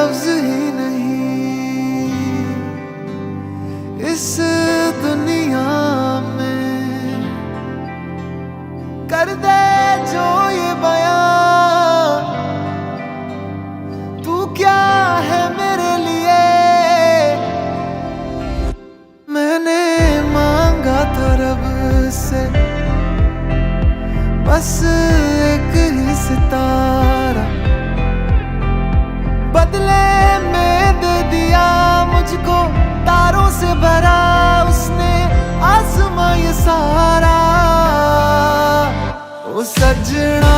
लफ्ज ही नहीं इस दुनिया में कर दे जो ये बयां, तू क्या है मेरे लिए। मैंने मांगा था रब से बस एक ही सितारा, बदले में दे दिया मुझको तारों से भरा उसने आसमां ये सारा। ओ सजना